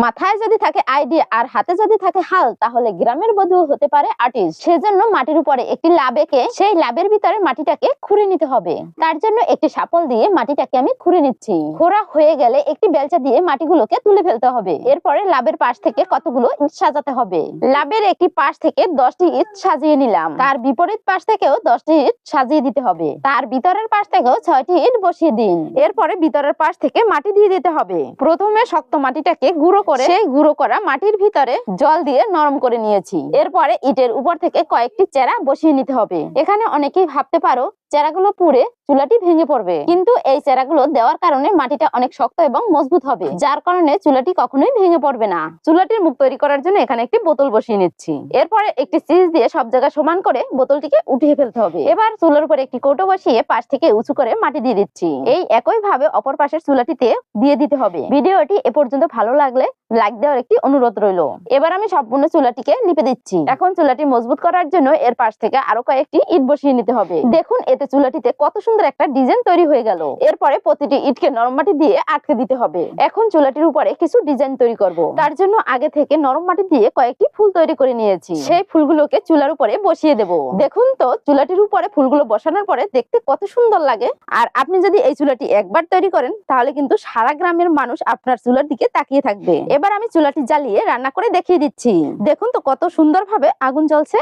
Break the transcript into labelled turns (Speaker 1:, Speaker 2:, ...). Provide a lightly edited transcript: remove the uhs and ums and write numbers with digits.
Speaker 1: মাথায় যদি থাকে আইডিয়া আর হাতে যদি থাকে হাল, তাহলে গ্রামের বধূ হতে পারে আর্টিস্ট। সেজন্য মাটির উপরে একটি লাব এঁকে সেই লাবের ভিতরে মাটিটাকে খুঁড়ে নিতে হবে। তার জন্য একটি শাপল দিয়ে মাটিটাকে আমি খুঁড়ে নিচ্ছি। খোঁড়া হয়ে গেলে একটি বেলচা দিয়ে মাটিগুলোকে তুলে ফেলতে হবে। এরপরে লাবের পাশ থেকে কতগুলো ইট সাজাতে হবে। লাবের একটি পাশ থেকে 10টি ইট সাজিয়ে নিলাম, তার বিপরীত পাশ থেকেও 10টি ইট সাজিয়ে দিতে হবে। তার ভিতরের পাশ থেকেও 6টি ইট বসিয়ে দিন। এরপরে ভিতরের পাশ থেকে মাটি দিয়ে দিতে হবে। প্রথমে শক্ত মাটিটাকে গুঁড়ো করে সেই গুঁড়ো করা মাটির ভিতরে জল দিয়ে নরম করে নিয়েছি। এরপরে ইটের উপর থেকে কয়েকটি চেরা বসিয়ে নিতে হবে। এখানে অনেকেই ভাবতে পারো চেরাগুলো পুড়ে চুলাটি ভেঙে পড়বে, কিন্তু এই চেরাগুলো দেওয়ার কারণে মাটিটা অনেক শক্ত এবং মজবুত হবে, যার কারণে চুলাটি কখনোই ভেঙে পড়বে না। চুলাটির মুখ তৈরি করার জন্য এখানে একটি বোতল বসিয়ে নিচ্ছি। এরপরে একটি সিজ দিয়ে সব জায়গা সমান করে বোতলটিকে উঠিয়ে ফেলতে হবে। এবার চুলার উপরে একটি কৌটো বসিয়ে পাশ থেকে উঁচু করে মাটি দিয়ে দিচ্ছি। এই একই ভাবে অপর পাশের চুলাটিতে দিয়ে দিতে হবে। ভিডিওটি এ পর্যন্ত ভালো লাগলে লাইক দেওয়ার একটি অনুরোধ রইল। এবার আমি সম্পূর্ণ চুলাটিকে লিপে দিচ্ছি। এখন চুলাটি মজবুত করার জন্য এর পাশ থেকে আরো কয়েকটি ইট বসিয়ে নিতে হবে। দেখুন এতে চুলাটিতে কত সুন্দর একটা ডিজাইন তৈরি হয়ে গেল। এরপরে প্রতিটি ইটকে নরম মাটি দিয়ে আটকে দিতে হবে। এখন চুলাটির উপরে কিছু ডিজাইন তৈরি করব। তার জন্য আগে থেকে নরম মাটি দিয়ে কয়েকটি ফুল তৈরি করে নিয়েছি। সেই ফুলগুলোকে চুলার উপরে বসিয়ে দেব। দেখুন তো চুলাটির উপরে ফুলগুলো বসানোর পরে দেখতে কত সুন্দর লাগে। আর আপনি যদি এই চুলাটি একবার তৈরি করেন তাহলে কিন্তু সারা গ্রামের মানুষ আপনার চুলার দিকে তাকিয়ে থাকবে। এবার আমি চুলাটি জ্বালিয়ে রান্না করে দেখিয়ে দিচ্ছি। দেখুন তো কত সুন্দরভাবে আগুন জ্বলছে।